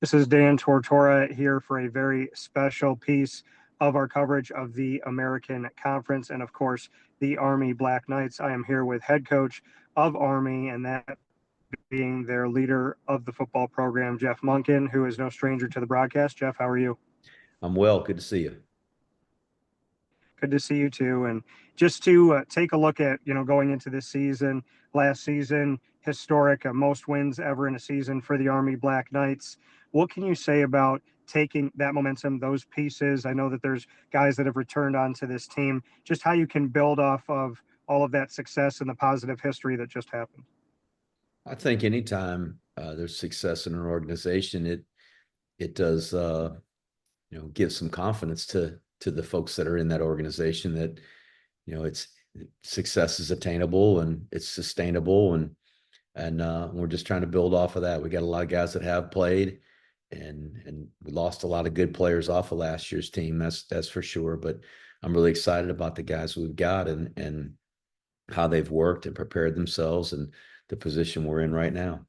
This is Dan Tortora here for a very special piece of our coverage of the American Conference and, of course, the Army Black Knights. I am here with head coach of Army, and that being their leader of the football program, Jeff Monken, who is no stranger to the broadcast. Jeff, how are you? I'm well. Good to see you. Good to see you too. And just to take a look at, going into this season, last season, historic, most wins ever in a season for the Army Black Knights. What can you say about taking that momentum, those pieces? I know that there's guys that have returned onto this team, just how you can build off of all of that success and the positive history that just happened. I think anytime there's success in an organization, it does give some confidence to the folks that are in that organization that it's success is attainable and it's sustainable, and we're just trying to build off of that. We got a lot of guys that have played, and we lost a lot of good players off of last year's team. That's for sure. But I'm really excited about the guys we've got and how they've worked and prepared themselves and the position we're in right now.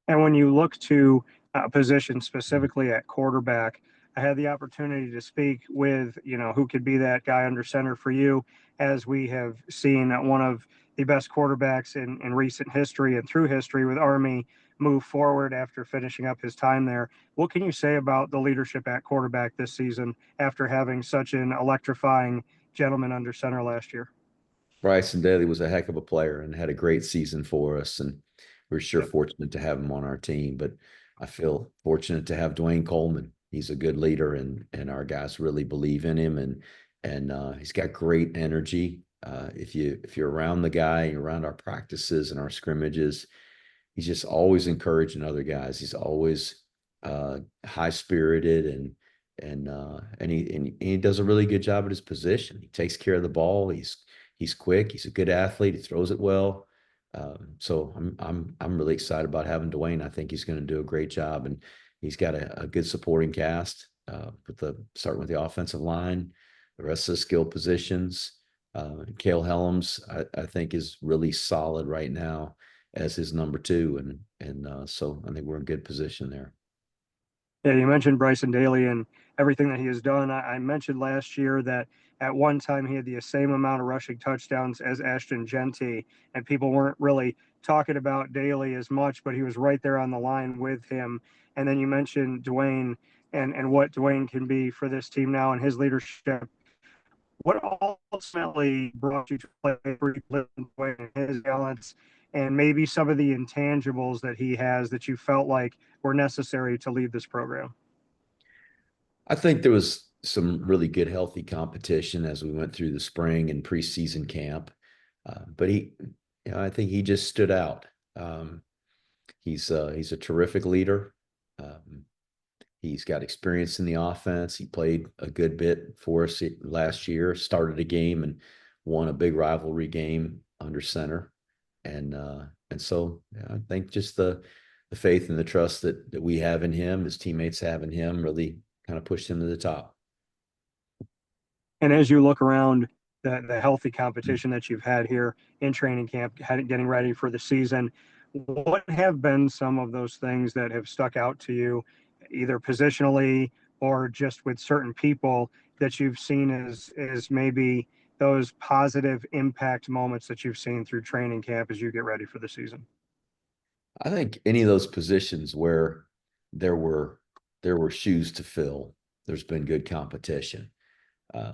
And when you look to a position specifically at quarterback, I had the opportunity to speak with, who could be that guy under center for you, as we have seen one of the best quarterbacks in recent history and through history with Army move forward after finishing up his time there. What can you say about the leadership at quarterback this season after having such an electrifying gentleman under center last year? Bryson Daly was a heck of a player and had a great season for us, and we're sure fortunate to have him on our team. But I feel fortunate to have Dwayne Coleman. He's a good leader, and our guys really believe in him, and he's got great energy. If you're around the guy, you're around our practices and our scrimmages, he's just always encouraging other guys. He's always high spirited, and he does a really good job at his position. He takes care of the ball. He's quick. He's a good athlete. He throws it well. So I'm really excited about having Dwayne. I think he's going to do a great job, and he's got a good supporting cast. Starting with the offensive line, the rest of the skill positions. Cale Helms, I think, is really solid right now as his number two, and so I think we're in good position there. Yeah, you mentioned Bryson Daly and everything that he has done. I mentioned last year that at one time he had the same amount of rushing touchdowns as Ashton Genty, and people weren't really talking about Daly as much, but he was right there on the line with him. And then you mentioned Dwayne and what Dwayne can be for this team now and his leadership. What ultimately brought you to play for Dwayne and his balance and maybe some of the intangibles that he has that you felt like were necessary to lead this program? I think there was some really good, healthy competition as we went through the spring and preseason camp. But I think he just stood out. He's a terrific leader. He's got experience in the offense. He played a good bit for us last year, started a game and won a big rivalry game under center. And so I think just the faith and the trust that we have in him, his teammates have in him, really kind of pushed him to the top. And as you look around the healthy competition that you've had here in training camp, getting ready for the season, what have been some of those things that have stuck out to you, either positionally or just with certain people that you've seen as maybe those positive impact moments that you've seen through training camp as you get ready for the season? I think any of those positions where there were shoes to fill, there's been good competition. I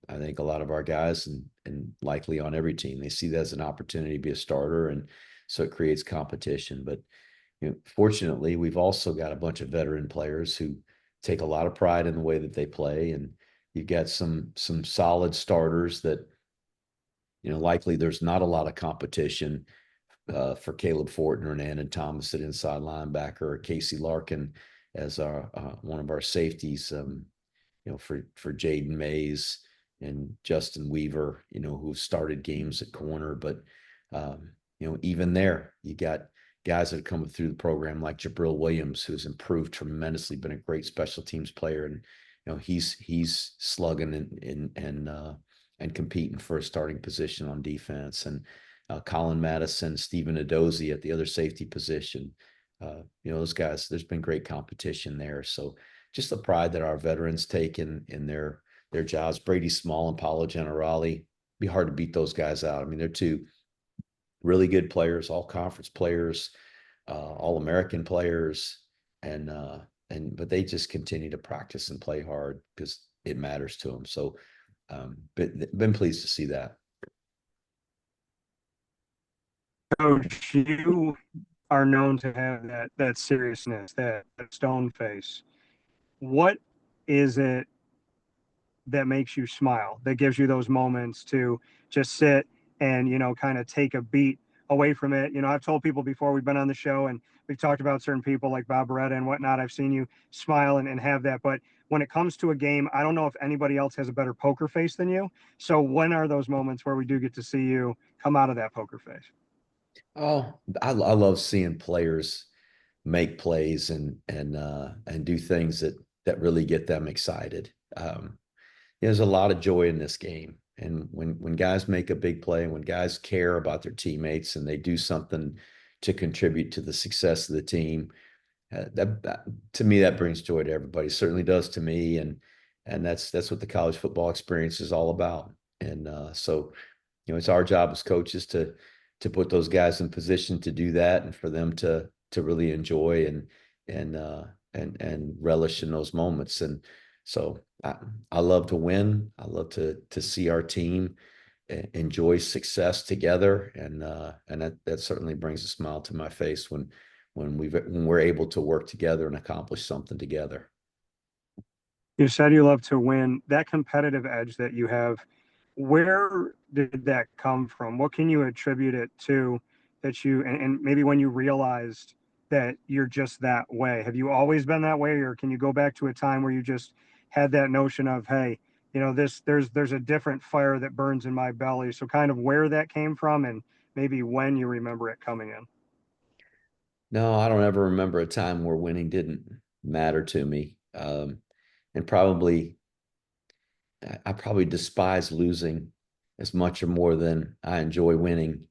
think a lot of our guys, and likely on every team, they see that as an opportunity to be a starter, and so it creates competition. But fortunately, we've also got a bunch of veteran players who take a lot of pride in the way that they play, and you've got some solid starters that likely there's not a lot of competition for Caleb Fortner and Andon Thomas at inside linebacker, or Casey Larkin as our one of our safeties. For Jaden Mays and Justin Weaver, who started games at corner. But, even there, you got guys that have come through the program like Jabril Williams, who's improved tremendously, been a great special teams player. And, he's slugging and competing for a starting position on defense. And Colin Madison, Stephen Adozie at the other safety position. those guys, there's been great competition there. So just the pride that our veterans take in their jobs. Brady Small and Paulo Generali, be hard to beat those guys out. I mean, they're two really good players, all conference players, all American players, and but they just continue to practice and play hard because it matters to them. So, but been pleased to see that. Coach, you are known to have that seriousness, that stone face. What is it that makes you smile, that gives you those moments to just sit and, kind of take a beat away from it? I've told people before, we've been on the show and we've talked about certain people like Bob Beretta and whatnot. I've seen you smile and have that. But when it comes to a game, I don't know if anybody else has a better poker face than you. So when are those moments where we do get to see you come out of that poker face? Oh, I love seeing players make plays and do things that really get them excited. There's a lot of joy in this game. And when guys make a big play and when guys care about their teammates and they do something to contribute to the success of the team, that to me that brings joy to everybody. It certainly does to me, and that's what the college football experience is all about. And so, it's our job as coaches to put those guys in position to do that and for them to really enjoy and relish in those moments. And so I love to win. I love to see our team enjoy success together, and that certainly brings a smile to my face when we're able to work together and accomplish something together. You said you love to win. That competitive edge that you have, where did that come from? What can you attribute it to that and maybe when you realized that you're just that way? Have you always been that way, or can you go back to a time where you just had that notion of, hey, there's a different fire that burns in my belly? So kind of where that came from and maybe when you remember it coming in. No, I don't ever remember a time where winning didn't matter to me. And probably I probably despise losing as much or more than I enjoy winning.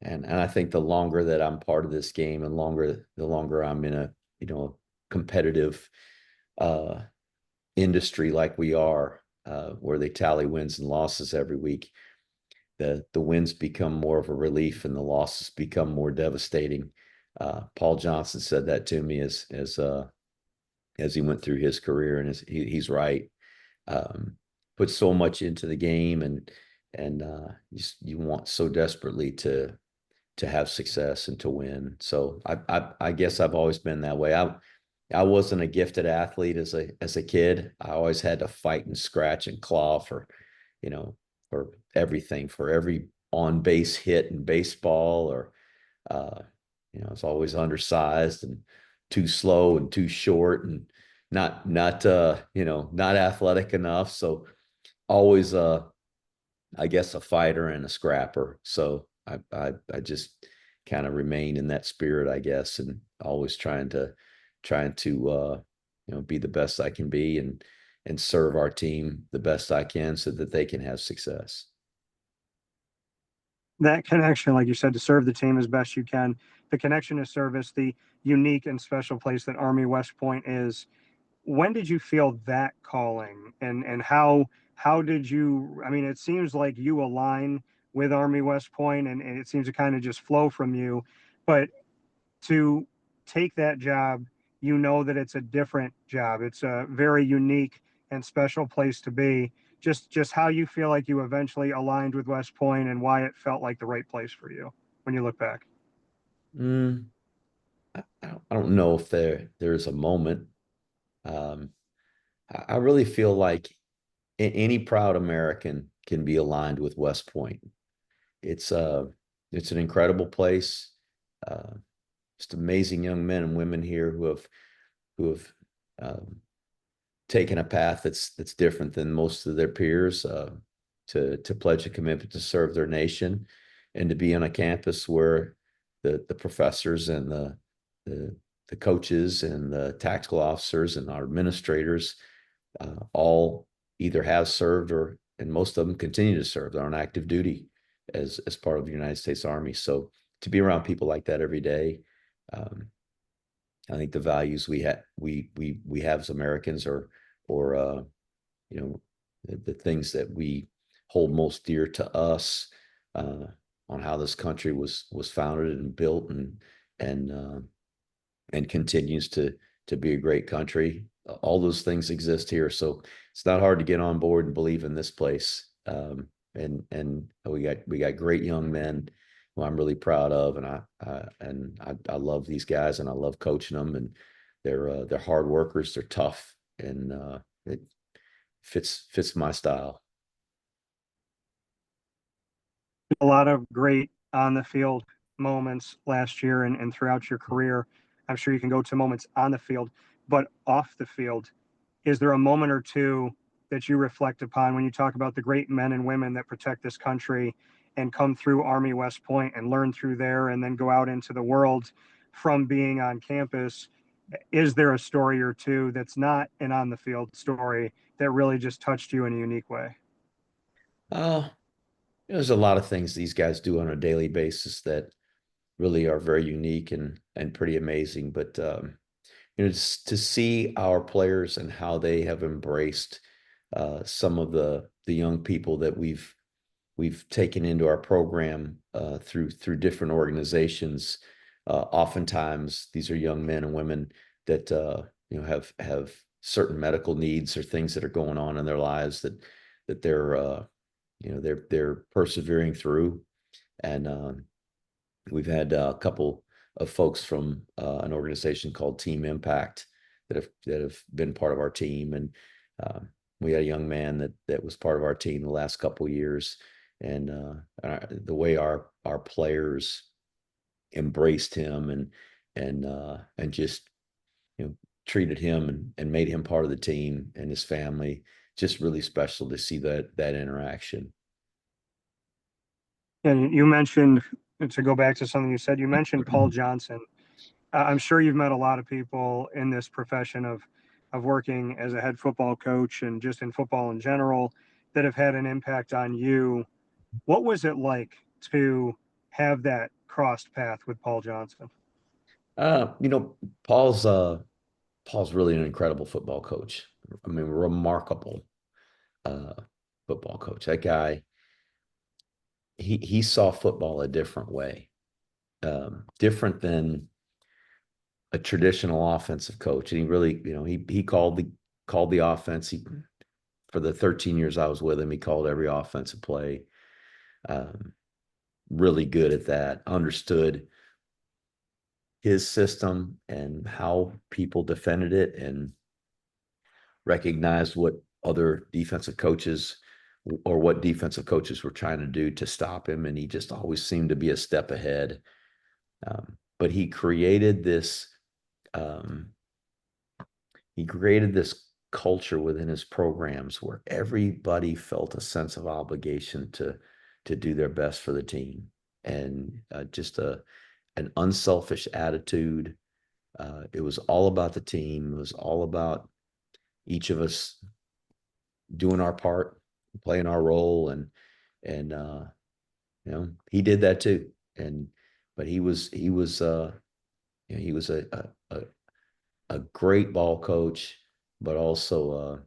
And I think the longer that I'm part of this game and the longer I'm in a, competitive uh industry like we are, where they tally wins and losses every week, the wins become more of a relief and the losses become more devastating. Paul Johnson said that to me as he went through his career, and he's right. Um, put so much into the game, and you want so desperately to have success and to win. So I guess I've always been that way. I wasn't a gifted athlete as a kid. I always had to fight and scratch and claw you know, for everything, for every on base hit in baseball, or uh, it's always undersized and too slow and too short and not athletic enough. So always I guess a fighter and a scrapper. So I just kind of remain in that spirit, I guess, and always trying to be the best I can be and serve our team the best I can so that they can have success. That connection, like you said, to serve the team as best you can, the connection to service, the unique and special place that Army West Point is. When did you feel that calling, and how did you? I mean, it seems like you align with Army West Point, and it seems to kind of just flow from you. But to take that job, that it's a different job. It's a very unique and special place to be. Just how you feel like you eventually aligned with West Point and why it felt like the right place for you when you look back. Mm, I don't know if there's a moment. Um, I really feel like any proud American can be aligned with West Point. It's uh it's an incredible place. Uh, just amazing young men and women here who have um, taken a path that's different than most of their peers, to pledge a commitment to serve their nation and to be on a campus where the professors and the the coaches and the tactical officers and our administrators all either have served or and most of them continue to serve. They're on active duty as part of the United States Army. So to be around people like that every day, um, I think the values we have as Americans or you know the things that we hold most dear to us uh, on how this country was founded and built and and continues to be a great country. All those things exist here, so it's not hard to get on board and believe in this place. And we got great young men who I'm really proud of, and I love these guys, and I love coaching them, and they're hard workers, they're tough, and it fits my style. A lot of great on the field moments last year and throughout your career. I'm sure you can go to moments on the field, but off the field, is there a moment or two that you reflect upon when you talk about the great men and women that protect this country and come through Army West Point and learn through there and then go out into the world from being on campus? Is there a story or two that's not an on the field story that really just touched you in a unique way? Uh, there's a lot of things these guys do on a daily basis that really are very unique and pretty amazing. But to see our players and how they have embraced some of the young people that we've taken into our program through different organizations. Oftentimes, these are young men and women that have certain medical needs or things that are going on in their lives that they're persevering through. And we've had a couple of folks from an organization called Team Impact that have been part of our team, and we had a young man that was part of our team the last couple of years, and the way our players embraced him and just treated him and made him part of the team and his family, just really special to see that interaction. And you mentioned, to go back to something you said, you mentioned Paul Johnson. I'm sure you've met a lot of people in this profession of working as a head football coach and just in football in general that have had an impact on you. What was it like to have that crossed path with Paul Johnson? Uh, you know, Paul's Paul's really an incredible football coach. I mean, remarkable uh, football coach. That guy, he saw football a different way, different than a traditional offensive coach. And he really, he called the offense. He For the 13 years I was with him, he called every offensive play. Um, really good at that. Understood his system and how people defended it, and recognized what other defensive coaches or what defensive coaches were trying to do to stop him. And he just always seemed to be a step ahead. But um, he created this culture within his programs where everybody felt a sense of obligation to do their best for the team, and just an unselfish attitude. It was all about the team. It was all about each of us doing our part, playing our role, and he did that too. And but he was a great ball coach, but also a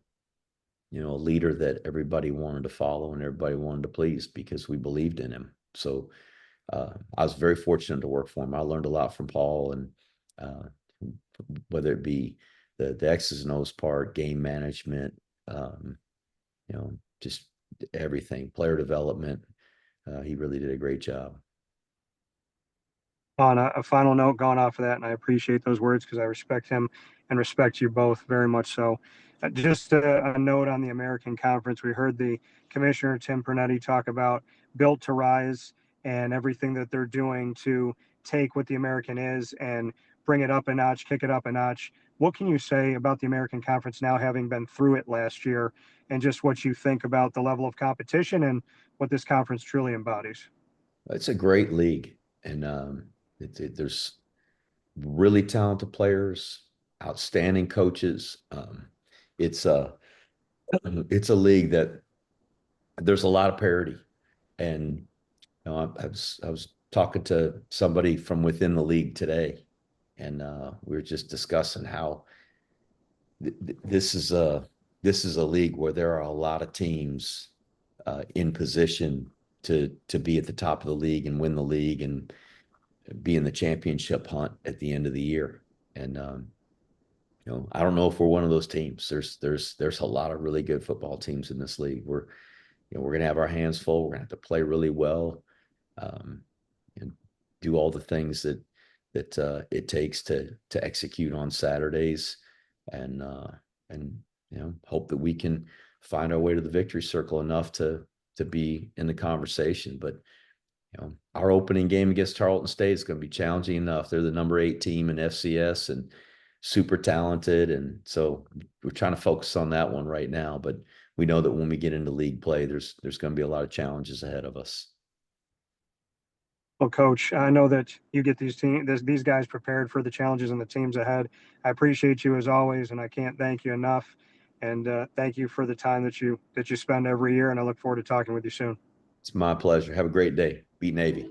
leader that everybody wanted to follow and everybody wanted to please because we believed in him. So I was very fortunate to work for him. I learned a lot from Paul, and uh, whether it be the X's and O's part, game management, just everything, player development. He really did a great job. On a final note, going off of that, and I appreciate those words because I respect him and respect you both very much so. Just a note on the American Conference. We heard the Commissioner Tim Pernetti talk about Built to Rise and everything that they're doing to take what the American is and bring it up a notch, kick it up a notch. What can you say about the American Conference now, having been through it last year, and just what you think about the level of competition and what this conference truly embodies? It's a great league, and there's really talented players, outstanding coaches. It's a it's a league that there's a lot of parity, and I was talking to somebody from within the league today, and we were just discussing how this is a league where there are a lot of teams in position to be at the top of the league and win the league and be in the championship hunt at the end of the year. And I don't know if we're one of those teams. There's a lot of really good football teams in this league. We're going to have our hands full. We're going to have to play really well, um, and do all the things that it takes to execute on Saturdays, and hope that we can find our way to the victory circle enough to be in the conversation. But our opening game against Tarleton State is going to be challenging enough. They're the number 8 team in FCS and super talented, and so we're trying to focus on that one right now. But we know that when we get into league play, there's going to be a lot of challenges ahead of us. Well, Coach, I know that you get these guys prepared for the challenges and the teams ahead. I appreciate you as always, and I can't thank you enough. And thank you for the time that you spend every year. And I look forward to talking with you soon. It's my pleasure. Have a great day. Beat Navy.